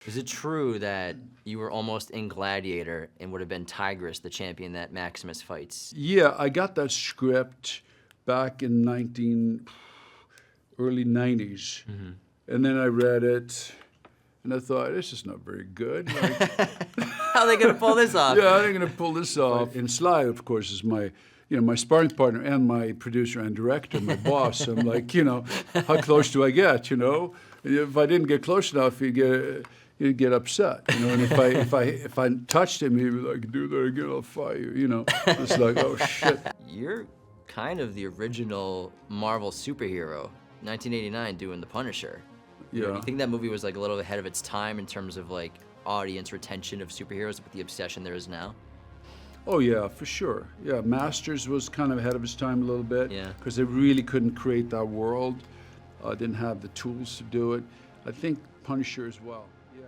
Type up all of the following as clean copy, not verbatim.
Is it true that you were almost in Gladiator and would have been Tigress, the champion that Maximus fights? Yeah, I got that script back in early 90s. And then I read it, and I thought, this is not very good. Like, How are they gonna pull this off? yeah, I'm going to pull this off. And Sly, of course, is my sparring partner and my producer and director, my boss. I'm like, how close do I get? If I didn't get close enough, he'd get upset. And if I touched him, he'd be like, do that again, I'll fire you. It's like, oh shit. You're kind of the original Marvel superhero, 1989, doing The Punisher. Yeah. Do you think that movie was like a little ahead of its time in terms of like audience retention of superheroes with the obsession there is now? Oh yeah, for sure. Yeah, Masters was kind of ahead of its time a little bit. Yeah. Because they really couldn't create that world. Didn't have the tools to do it. I think Punisher as well. Yeah.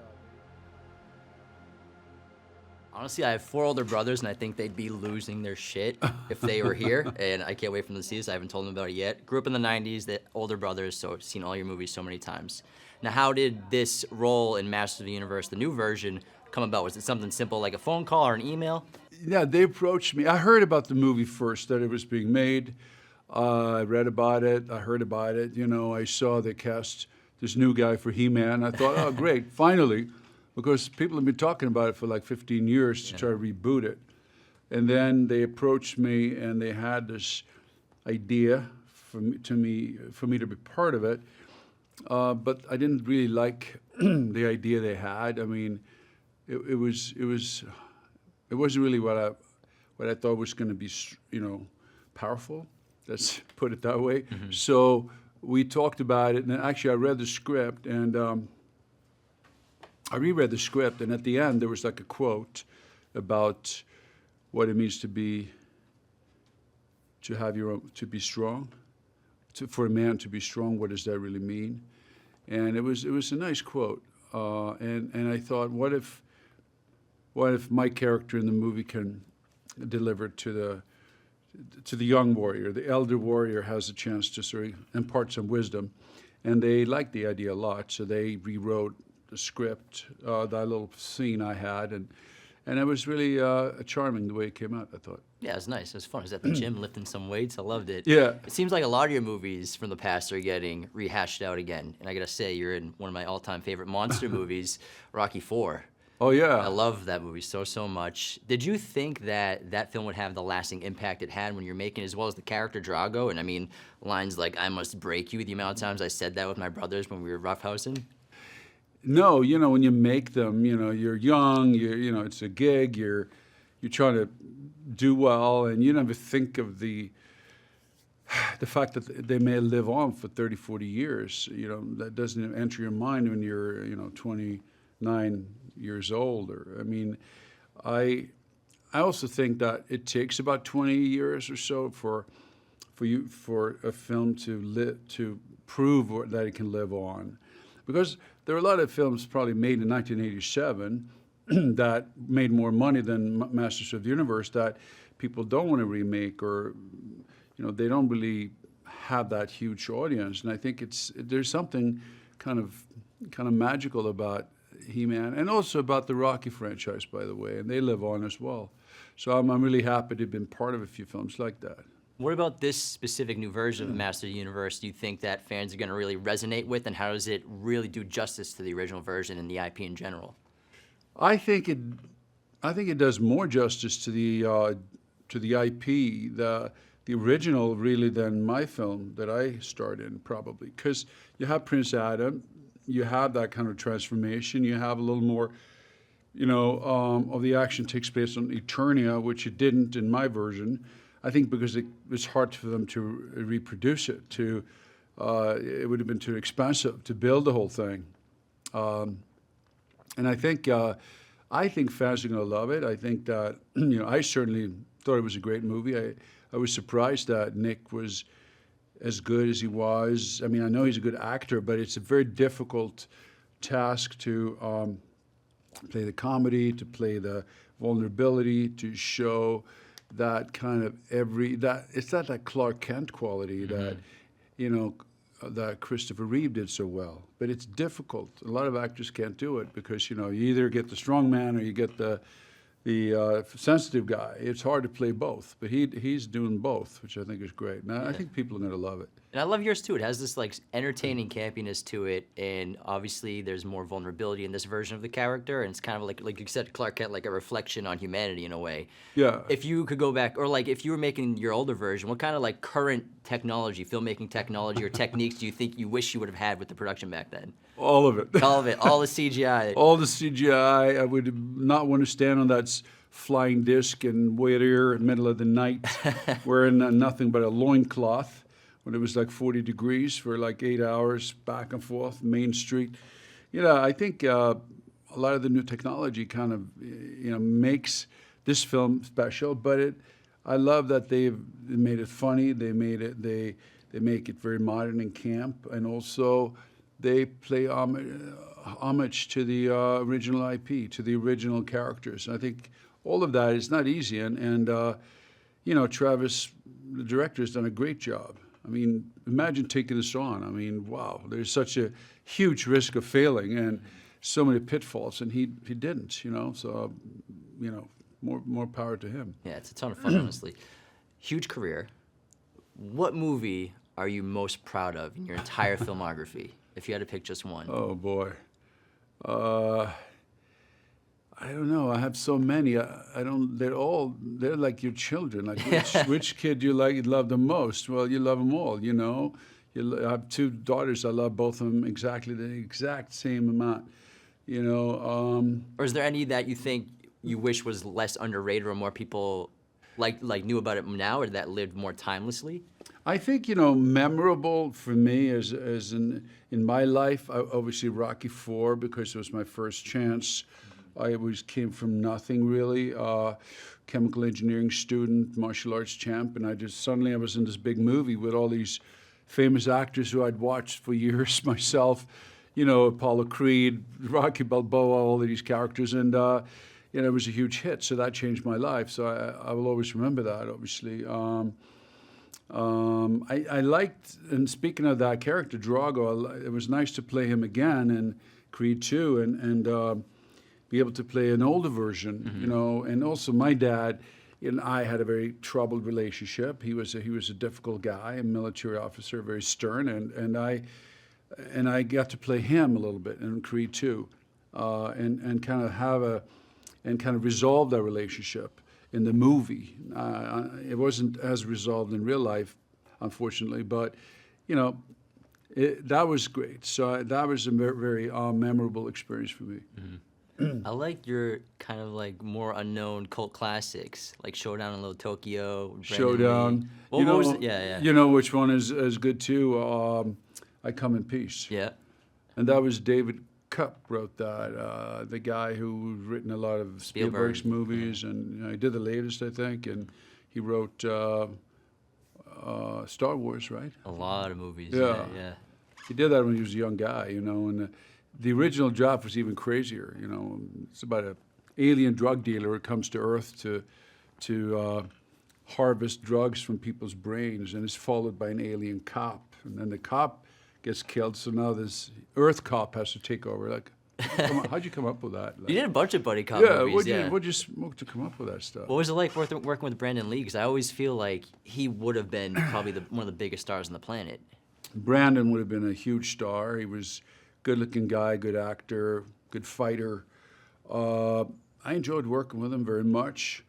Honestly, I have 4 older brothers, and I think they'd be losing their shit if they were here. And I can't wait for them to see this. I haven't told them about it yet. Grew up in the 90s, the older brothers, so I've seen all your movies so many times. Now, how did this role in Masters of the Universe, the new version, come about? Was it something simple like a phone call or an email? Yeah, they approached me. I heard about the movie first, that it was being made. I read about it. I heard about it. I saw they cast this new guy for He-Man. I thought, oh, great, finally. Because people have been talking about it for like 15 years to try to reboot it. And then they approached me and they had this idea for me to be part of it. But I didn't really like the idea they had. I mean, it wasn't really what I thought was going to be, powerful. Let's put it that way. So we talked about it, and actually I read the script, and I reread the script, and at the end there was like a quote about what it means to be strong, for a man to be strong. What does that really mean? And it was a nice quote, and I thought, what if my character in the movie can deliver to the young warrior? The elder warrior has a chance to sort of impart some wisdom, and they liked the idea a lot, so they rewrote the script, that little scene I had, and it was really charming the way it came out, I thought. Yeah, it was nice. It was fun. I was at the gym lifting some weights. I loved it. Yeah. It seems like a lot of your movies from the past are getting rehashed out again. And I gotta say, you're in one of my all-time favorite monster movies, Rocky IV. Oh, yeah. I love that movie so much. Did you think that film would have the lasting impact it had when you're making, as well as the character Drago? And I mean, lines like, I must break you, the amount of times I said that with my brothers when we were roughhousing. No, when you make them, you're young, it's a gig, you're trying to do well, and you never think of the fact that they may live on for 30, 40 years. That doesn't enter your mind when you're, 29 years old. I also think that it takes about 20 years or so for a film to prove that it can live on. Because there are a lot of films probably made in 1987 that made more money than Masters of the Universe that people don't want to remake, or they don't really have that huge audience. And I think there's something kind of magical about He-Man, and also about the Rocky franchise, by the way, and they live on as well. So I'm really happy to have been part of a few films like that. What about this specific new version of Master of the Universe do you think that fans are going to really resonate with, and how does it really do justice to the original version and the IP in general? I think it does more justice to the IP, the original, really, than my film that I starred in, probably, because you have Prince Adam, you have that kind of transformation, you have a little more, of the action takes place on Eternia, which it didn't in my version. I think because it was hard for them to reproduce it. It would have been too expensive to build the whole thing. And I think fans are going to love it. I think that I certainly thought it was a great movie. I was surprised that Nick was as good as he was. I mean, I know he's a good actor, but it's a very difficult task to play the comedy, to play the vulnerability, to show that kind of it's not that Clark Kent quality that, that Christopher Reeve did so well. But it's difficult. A lot of actors can't do it because, you either get the strong man or you get the sensitive guy. It's hard to play both, but he's doing both, which I think is great. And I think people are going to love it. And I love yours too. It has this like entertaining campiness to it, and obviously there's more vulnerability in this version of the character, and it's kind of like you said, Clark Kent, like a reflection on humanity in a way. Yeah. If you could go back, or like if you were making your older version, what kind of like current technology, filmmaking technology or techniques do you think you wish you would have had with the production back then? All of it. All of it, all the CGI. All the CGI. I would not want to stand on that flying disc and wait here in the middle of the night wearing nothing but a loincloth when it was like 40 degrees for like 8 hours back and forth, Main Street. I think a lot of the new technology kind of, makes this film special, but I love that they made it funny. They make it very modern and camp, and also they play homage to the original IP, to the original characters. I think all of that is not easy, and Travis, the director, has done a great job. I mean, imagine taking this on. I mean, wow, there's such a huge risk of failing and so many pitfalls, and he didn't, so, more power to him. Yeah, it's a ton of fun, honestly. Huge career. What movie are you most proud of in your entire filmography, if you had to pick just one? Oh, boy. I don't know. I have so many. They're like your children. Like which kid do you love the most? Well, you love them all, I have 2 daughters. I love both of them exactly the exact same amount, Or is there any that you think you wish was less underrated or more people like knew about it now, or that lived more timelessly? I think, memorable for me is in my life, obviously Rocky IV, because it was my first chance. I came from nothing really, chemical engineering student, martial arts champ, and I was in this big movie with all these famous actors who I'd watched for years myself, Apollo Creed, Rocky Balboa, all of these characters, and it was a huge hit, so that changed my life. So I will always remember that, obviously. I liked, and speaking of that character, Drago, it was nice to play him again in Creed 2, and be able to play an older version, and also my dad and I had a very troubled relationship. He was a difficult guy, a military officer, very stern, and I got to play him a little bit in Creed 2, and kind of resolve that relationship in the movie. It wasn't as resolved in real life, unfortunately, but that was great. So that was a very, very memorable experience for me. Mm-hmm. I like your kind of like more unknown cult classics, like Showdown in Little Tokyo. Showdown. Yeah. You know which one is good too? I Come in Peace. Yeah. And that was David Koepp wrote that, the guy who's written a lot of Spielberg's movies, and he did the latest, I think, and he wrote Star Wars, right? A lot of movies. Yeah. Yeah. He did that when he was a young guy, and the original job was even crazier. It's about an alien drug dealer who comes to Earth to harvest drugs from people's brains, and it's followed by an alien cop, and then the cop gets killed. So now this Earth cop has to take over. Like, how'd you come up with that? Like, you did a bunch of buddy cop movies. What'd you smoke to come up with that stuff? What was it like working with Brandon Lee? Because I always feel like he would have been probably one of the biggest stars on the planet. Brandon would have been a huge star. He was good-looking guy, good actor, good fighter. I enjoyed working with him very much.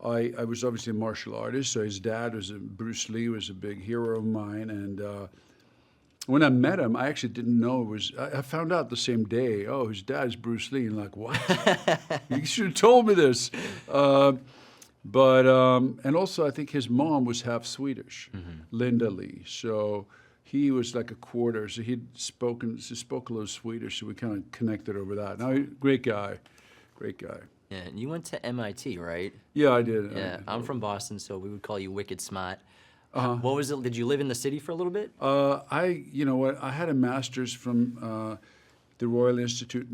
I was obviously a martial artist, so his dad Bruce Lee was a big hero of mine. And when I met him, I actually didn't know it was. I found out the same day. Oh, his dad's Bruce Lee, and like, what? You should have told me this. And also, I think his mom was half Swedish, Linda Lee. So he was like a quarter, so he spoke a little Swedish, so we kind of connected over that. Now, great guy. Yeah, and you went to MIT, right? Yeah, I did. Yeah, I'm from Boston, so we would call you Wicked Smart. Uh-huh. What was it? Did you live in the city for a little bit? I had a master's from the Royal Institute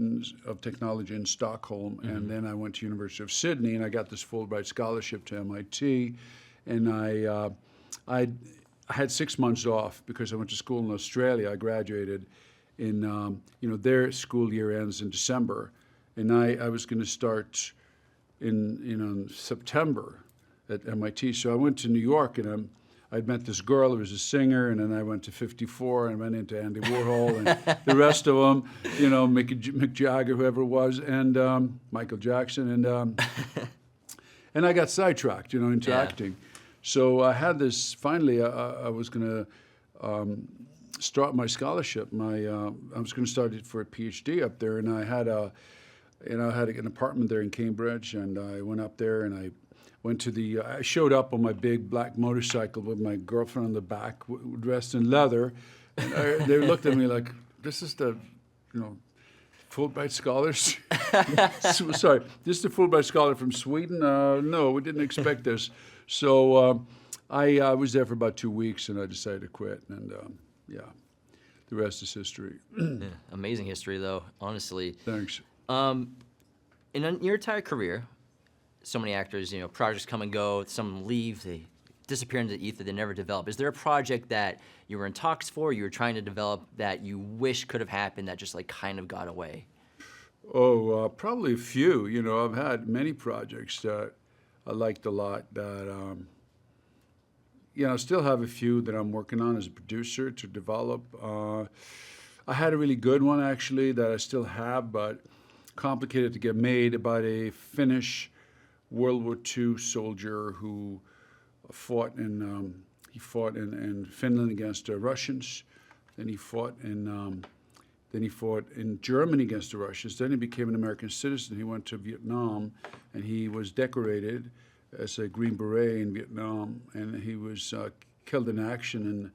of Technology in Stockholm, and then I went to University of Sydney, and I got this Fulbright scholarship to MIT, and I I had 6 months off because I went to school in Australia. I graduated in, their school year ends in December. And I was going to start in September at MIT. So I went to New York, and I'd met this girl who was a singer, and then I went to 54 and went into Andy Warhol and the rest of them, Mick Jagger, whoever it was, and Michael Jackson. And I got sidetracked, into acting. So I had this, finally, I was going to start my scholarship. I was going to start it for a PhD up there, and I had an apartment there in Cambridge, and I went up there, and I showed up on my big black motorcycle with my girlfriend on the back, dressed in leather. And they looked at me like, this is the, Fulbright scholars? Sorry, this is the Fulbright scholar from Sweden? No, we didn't expect this. So I was there for about 2 weeks, and I decided to quit. And the rest is history. Yeah, amazing history, though, honestly. Thanks. In your entire career, so many actors, projects come and go, some leave, they disappear into the ether, they never develop. Is there a project that you were in talks for, you were trying to develop, that you wish could have happened that just kind of got away? Oh, probably a few. I've had many projects that I liked a lot that, I still have a few that I'm working on as a producer to develop. I had a really good one, actually, that I still have, but complicated to get made, about a Finnish World War II soldier who fought in Finland against the Russians. Then he fought in Germany against the Russians. Then he became an American citizen. He went to Vietnam, and he was decorated as a Green Beret in Vietnam. And he was killed in action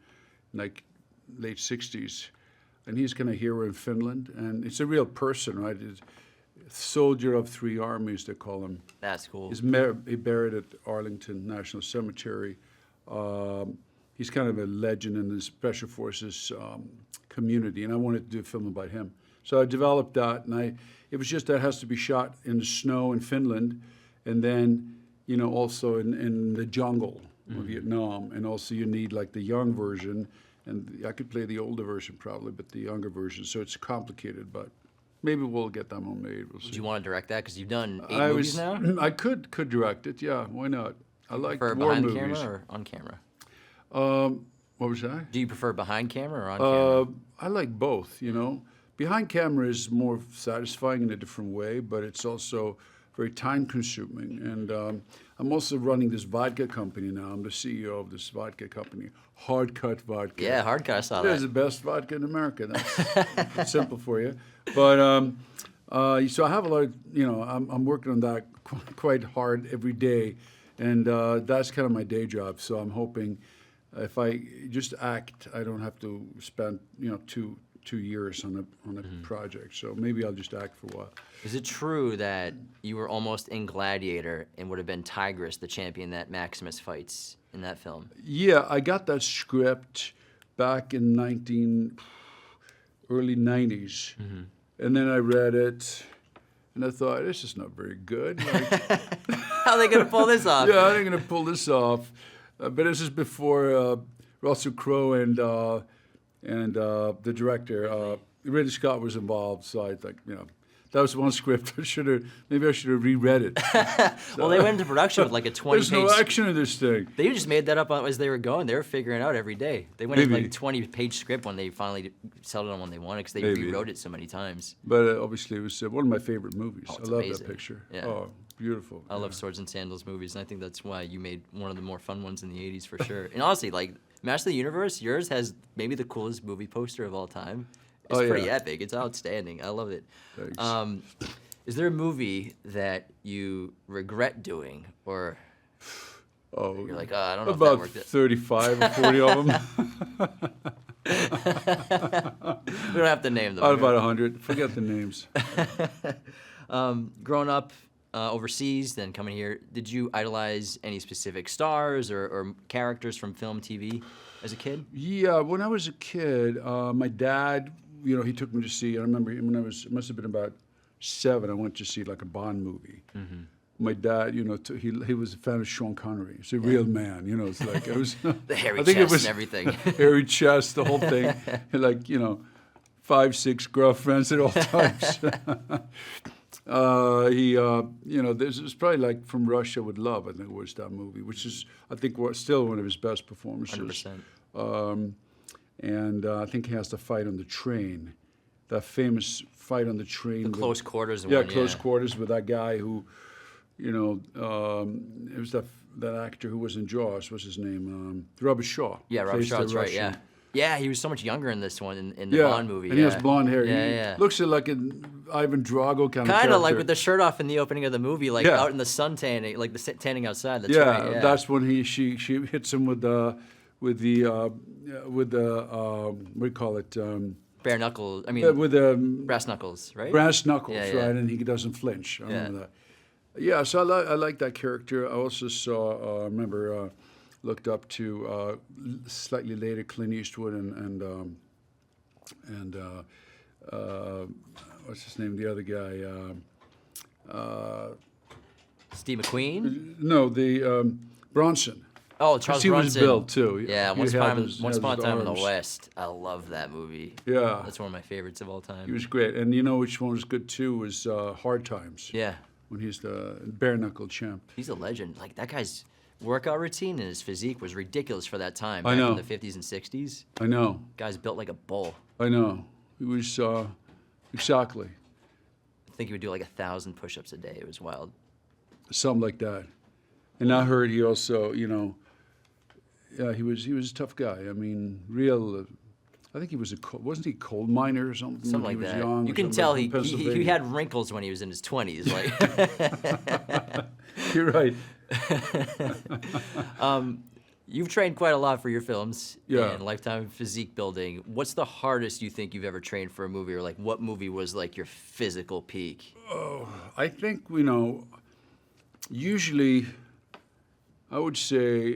in late 60s. And he's kind of hero in Finland. And it's a real person, right? Soldier of 3 armies, they call him. That's cool. He's buried at Arlington National Cemetery. He's kind of a legend in the Special Forces community, and I wanted to do a film about him. So I developed that, and it was just that has to be shot in the snow in Finland, and then, also in the jungle of Vietnam, and also you need the young version, and I could play the older version probably, but the younger version, so it's complicated, but maybe we'll get that one made. We'll see. Do you want to direct that? Because you've done 8 movies now? I could direct it, yeah, why not? I like war behind movies. Camera or on camera? What was that? Do you prefer behind camera or on camera? I like both, Behind camera is more satisfying in a different way, but it's also very time-consuming. And I'm also running this vodka company now. I'm the CEO of this vodka company, Hard Cut Vodka. Yeah, Hard Cut, I saw that. It's the best vodka in America. That's simple for you. But so I have a lot of, I'm working on that quite hard every day. And that's kind of my day job. So I'm hoping if I just act, I don't have to spend, 2 years on a project. So maybe I'll just act for a while. Is it true that you were almost in Gladiator and would have been Tigress, the champion that Maximus fights in that film? Yeah, I got that script back in early 90s. And then I read it, and I thought, this is not very good. How are they going to pull this off? Yeah, how are they going to pull this off? But this is before Russell Crowe and the director, Ridley Scott, was involved. So I think, that was one script. Maybe I should have reread it. Well, they went into production with a 20-page... There's no action in this thing. They just made that up as they were going. They were figuring it out every day. They went into 20-page script when they finally settled on one they wanted because they rewrote it so many times. But obviously it was one of my favorite movies. Oh, I love amazing. that picture. Yeah. Oh, beautiful. I love Swords and Sandals movies, and I think that's why you made one of the more fun ones in the 80s for sure. And honestly, Master of the Universe, yours has maybe the coolest movie poster of all time. It's pretty epic. It's outstanding. I love it. Thanks. Is there a movie that you regret doing, or you're like, I don't know if that about worked? 35 or 40 of them. We don't have to name them. Out about 100. Forget the names. Growing up overseas, then coming here, did you idolize any specific stars or characters from film, TV as a kid? Yeah, when I was a kid, my dad, he took me to see, I remember when it must have been about 7, I went to see a Bond movie. my dad, he was a fan of Sean Connery. He's a real man, It's like it was The hairy I think chest it was and everything. hairy chest, the whole thing, and like 5-6 girlfriends at all times. This is probably like From Russia with Love. I think was that movie, which is I think still one of his best performances. 100%. And I think he has to fight on the train, that famous fight on the train. The close quarters one. Yeah, close quarters with that guy who, it was that actor who was in Jaws. What's his name? Robert Shaw. Yeah, Robert plays the Shaw's right. Russian. Yeah. Yeah, he was so much younger in this one in the Bond movie. And he has blonde hair. Yeah, He looks like an Ivan Drago kind of Kind character. of like with the shirt off in the opening of the movie, like out in the sun tanning, like tanning outside. That's right. Yeah, that's when she hits him with the what do you call it? Bare knuckles. I mean, With the brass knuckles, right? brass knuckles, Yeah, yeah. right? And he doesn't flinch. I remember that. Yeah, so I like that character. I also saw, looked up to slightly later Clint Eastwood and what's his name? The other guy. Steve McQueen. No, the Bronson. Oh, Charles he Bronson. was built too. Yeah, He Once had Upon his a Time in the arms. West. I love that movie. Yeah. That's one of my favorites of all time. He was great. And you know which one was good too was Hard Times. Yeah. When he's the bare knuckle champ. He's a legend. Like, that guy's workout routine and his physique was ridiculous for that time. I Back know. in the 50s and 60s. I know. Guy's built like a bull. I know. He was exactly I think he would do like 1,000 push-ups a day. It was wild. something like that. And I heard he also, yeah, he was a tough guy. I mean, real. I think he was wasn't he a coal miner or something? Something when like he was that. young You or can something, tell from he Pennsylvania. had wrinkles when he was in his 20s. Like, You're right. You've trained quite a lot for your films Yeah. and Lifetime physique building. What's the hardest you think you've ever trained for a movie, or like what movie was like your physical peak? I think, usually I would say,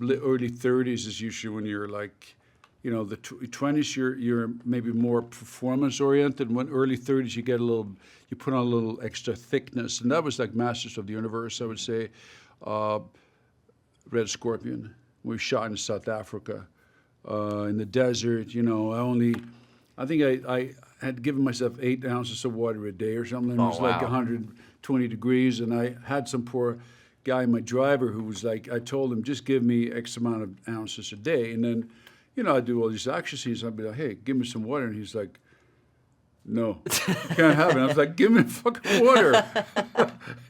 early 30s is usually when you're like, the 20s you're maybe more performance oriented. When early 30s you put on a little extra thickness, and that was like Masters of the Universe, I would say. Red Scorpion, we shot in South Africa, in the desert. I think I had given myself 8 ounces of water a day or something. It was like wow. 120 degrees, and I had some poor guy, my driver, who was like, I told him, just give me X amount of ounces a day. And then, I'd do all these action scenes. I'd be like, hey, give me some water. And he's like, no, you can't have it. I was like, give me fucking water.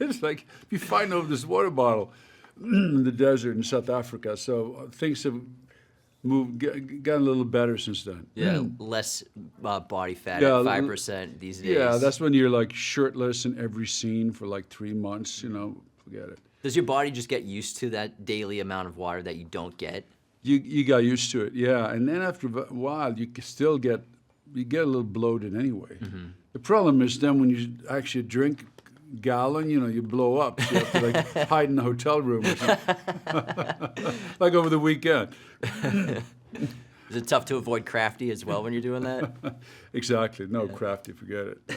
It's like, be fighting over this water bottle in the desert in South Africa. So things have gotten a little better since then. Yeah, less body fat Yeah, at 5% these days. Yeah, that's when you're like shirtless in every scene for like 3 months, forget it. Does your body just get used to that daily amount of water that you don't get? You got used to it, yeah. And then after a while, you still get a little bloated anyway. Mm-hmm. The problem is then when you actually drink a gallon, you blow up. So you have to like hide in the hotel room or something. Like over the weekend. Is it tough to avoid crafty as well when you're doing that? Exactly. No, crafty, forget it. No.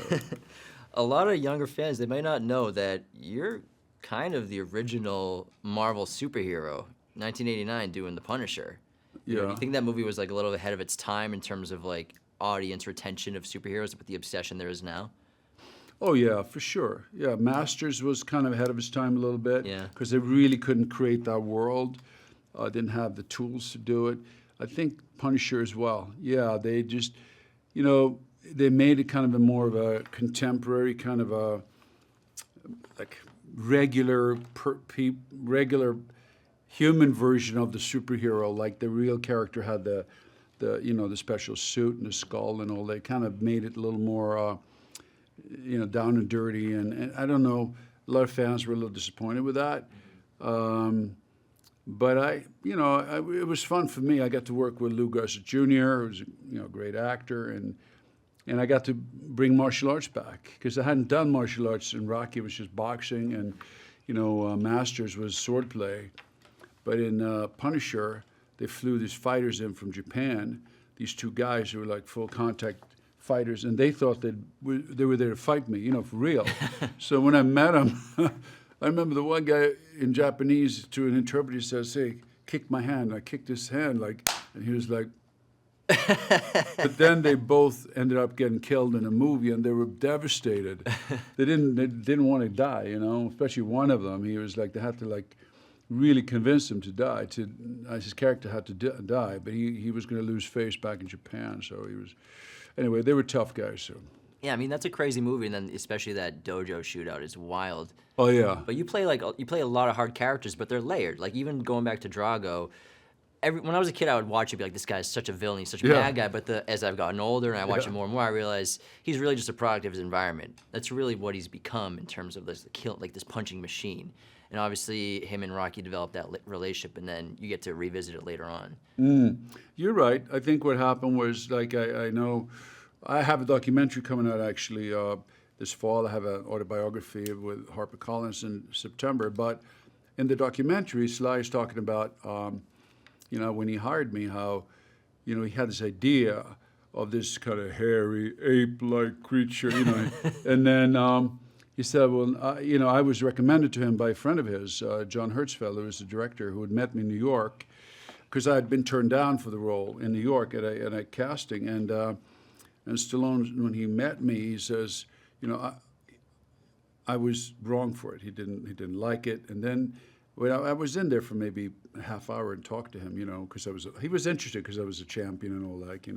A lot of younger fans, they may not know that you're kind of the original Marvel superhero, 1989, doing The Punisher. Yeah. Do you think that movie was like a little ahead of its time in terms of like audience retention of superheroes with the obsession there is now? Oh, yeah, for sure. Yeah, Masters was kind of ahead of its time a little bit. Yeah. Because they really couldn't create that world. Didn't have the tools to do it. I think Punisher as well. Yeah, they just, they made it kind of a more of a contemporary kind of a, like, regular human version of the superhero. Like the real character had the special suit and the skull and all that. Kind of made it a little more, down and dirty. And I don't know, a lot of fans were a little disappointed with that. But it was fun for me. I got to work with Lou Gossett Jr., who's a great actor, and I got to bring martial arts back because I hadn't done martial arts in Rocky. It was just boxing, and Masters was swordplay. But in Punisher, they flew these fighters in from Japan. These 2 guys who were like full contact fighters, and they thought they were there to fight me, for real. So when I met them, I remember the one guy in Japanese to an interpreter says, "Hey, kick my hand." I kicked his hand, and he was like. But then they both ended up getting killed in a movie, and they were devastated. They didn't want to die, Especially one of them. He was like they had to really convince him to die. His character had to die, but he was going to lose face back in Japan. So he was. Anyway, they were tough guys. So. Yeah, I mean that's a crazy movie, and then especially that dojo shootout is wild. Oh yeah. But you play a lot of hard characters, but they're layered. Like even going back to Drago, when I was a kid, I would watch it, be like, this guy's such a villain, he's such a bad guy. But as I've gotten older and I watch it more and more, I realize he's really just a product of his environment. That's really what he's become in terms of this punching machine. And obviously, him and Rocky developed that relationship, and then you get to revisit it later on. You're right. I think what happened was, I know, I have a documentary coming out actually this fall. I have an autobiography with HarperCollins in September. But in the documentary, Sly is talking about, when he hired me, how, he had this idea of this kind of hairy, ape-like creature, and then he said, well, I was recommended to him by a friend of his, John Hertzfeld, who was the director, who had met me in New York, because I had been turned down for the role in New York at a casting. And Stallone, when he met me, he says, I was wrong for it. He didn't like it. And then I was in there for maybe a half hour and talked to him, because he was interested because I was a champion and all that,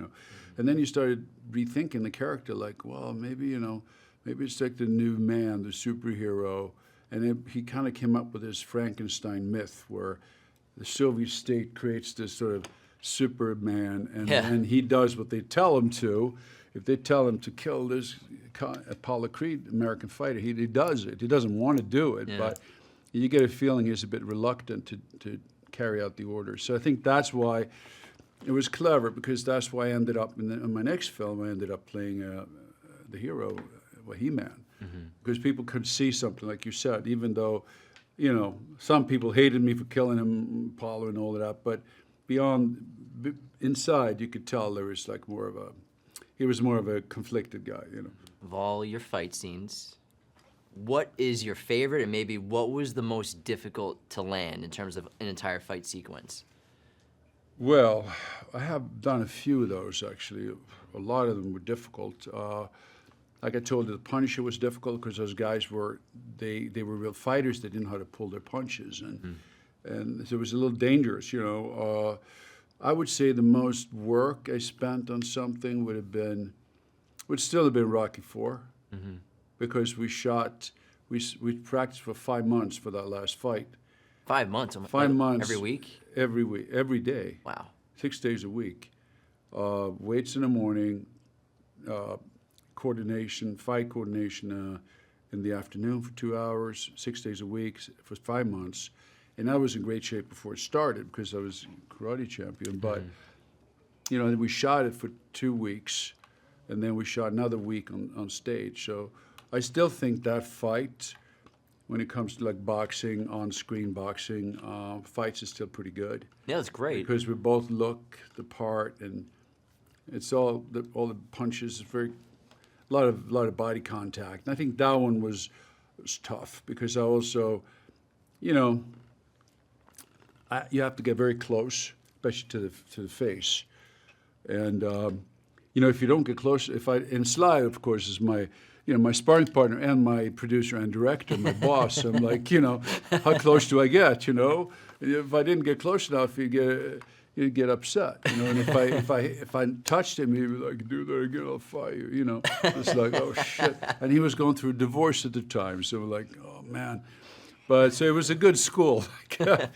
And then you started rethinking the character, well, maybe it's like the new man, the superhero. And he kind of came up with this Frankenstein myth where the Soviet state creates this sort of Superman, and he does what they tell him to. If they tell him to kill this Apollo Creed American fighter, he does it. He doesn't want to do it, but you get a feeling he's a bit reluctant to carry out the orders. So I think that's why it was clever, because that's why I ended up in my next film. I ended up playing the hero, He-Man, because people could see something, like you said, even though, some people hated me for killing him, Apollo and all of that, but inside you could tell there was he was more of a conflicted guy, Of all your fight scenes, what is your favorite, and maybe what was the most difficult to land in terms of an entire fight sequence? Well, I have done a few of those, actually. A lot of them were difficult. Like I told you, the Punisher was difficult because those guys were real fighters. They didn't know how to pull their punches, and so it was a little dangerous, I would say the most work I spent on something would still have been Rocky IV, because we practiced for 5 months for that last fight. 5 months? 5 months. Every week? Every week, every day. Wow. 6 days a week. Weights in the morning, fight coordination in the afternoon for 2 hours, 6 days a week for 5 months. And I was in great shape before it started because I was karate champion. But, we shot it for 2 weeks, and then we shot another week on stage. So I still think that fight, when it comes to boxing, on-screen boxing, fights is still pretty good. Yeah, that's great. Because we both look the part, and it's all the punches. It's a lot of body contact. And I think that one was tough because I also, you have to get very close, especially to the face, and if you don't get close, and Sly, of course, is my my sparring partner and my producer and director, my boss. I'm like, how close do I get? If I didn't get close enough, you'd get upset. And if I touched him, he'd be like, do that again, I'll fire you. It's like, oh shit. And he was going through a divorce at the time, so we're like, oh man. But so it was a good school. I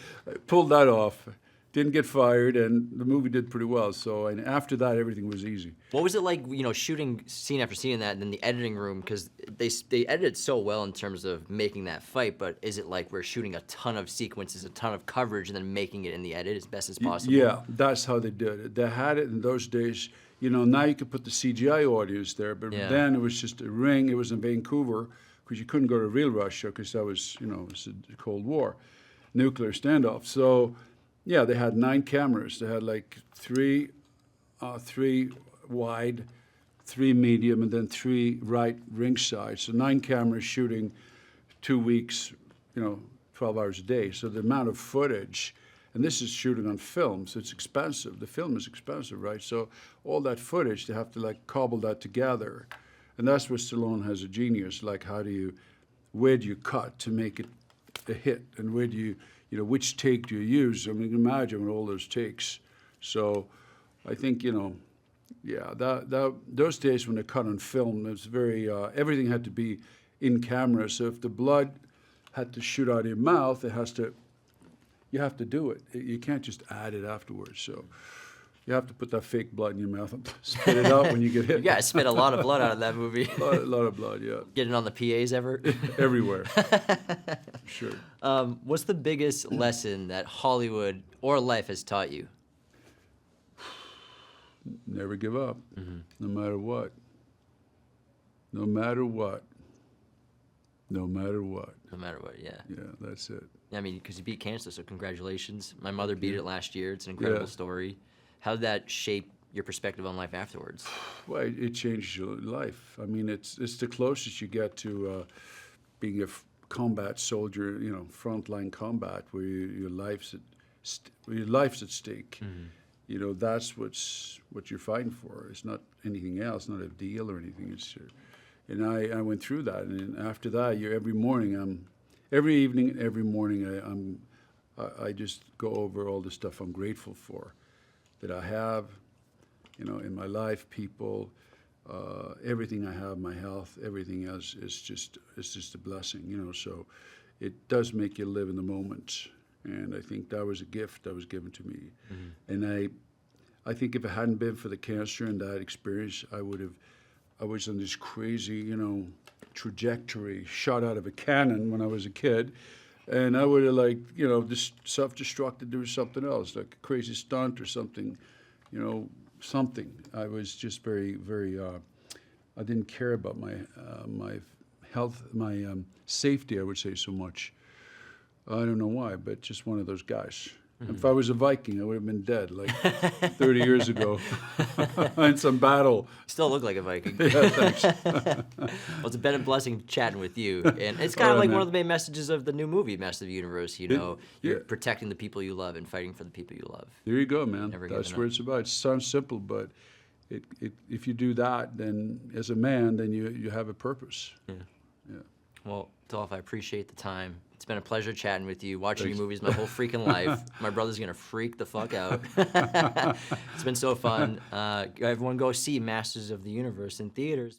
pulled that off. Didn't get fired, and the movie did pretty well. So, and after that, everything was easy. What was it like, shooting scene after scene in that, and then the editing room? Because they edited so well in terms of making that fight. But is it like we're shooting a ton of sequences, a ton of coverage, and then making it in the edit as best as possible? Yeah, that's how they did it. They had it in those days. Now you could put the CGI audience there, but then it was just a ring. It was in Vancouver because you couldn't go to real Russia because that was, it was the Cold War, nuclear standoff. So. Yeah, they had 9 cameras. They had 3 wide, 3 medium, and then 3 right ringside. So 9 cameras shooting 2 weeks, 12 hours a day. So the amount of footage, and this is shooting on film, so it's expensive. The film is expensive, right? So all that footage, they have to like cobble that together. And that's where Stallone has a genius. Like, where do you cut to make it a hit? And where do you, which take do you use? I mean, you can imagine all those takes. So I think, yeah, those days when they cut on film, it was very, everything had to be in camera. So if the blood had to shoot out of your mouth, you have to do it. You can't just add it afterwards. So you have to put that fake blood in your mouth and spit it out when you get hit. You guys spit a lot of blood out of that movie. a lot of blood, yeah. Getting on the PAs ever? Everywhere. Sure. What's the biggest lesson that Hollywood or life has taught you? Never give up, no matter what. No matter what. No matter what. No matter what, yeah. Yeah, that's it. I mean, because you beat cancer, so congratulations. My mother beat it last year. It's an incredible story. How did that shape your perspective on life afterwards? Well, it changed your life. I mean, it's the closest you get to being a combat soldier, frontline combat, where your life's at stake. That's what you're fighting for. It's not anything else, not a deal or anything. And I went through that, and after that, every evening, every morning, I just go over all the stuff I'm grateful for, that I have, in my life, people, everything I have, my health, everything else is just a blessing, So it does make you live in the moment, and I think that was a gift that was given to me, and I think if it hadn't been for the cancer and that experience, I was on this crazy, trajectory, shot out of a cannon when I was a kid. And I would have just self-destructed, do something else, like a crazy stunt or something, something. I was just very, very, I didn't care about my health, my safety, I would say, so much. I don't know why, but just one of those guys. If I was a Viking, I would have been dead like 30 years ago in some battle. Still look like a Viking. Yeah, thanks. Well, it's been a blessing chatting with you. And it's kind of like one of the main messages of the new movie, Master of the Universe, You're protecting the people you love and fighting for the people you love. There you go, man. Never That's giving what up. it's about. It sounds simple, but if you do that, then as a man, then you have a purpose. Yeah. Yeah. Well, Dolph, I appreciate the time. It's been a pleasure chatting with you, watching your movies my whole freaking life. My brother's going to freak the fuck out. It's been so fun. Everyone go see Masters of the Universe in theaters.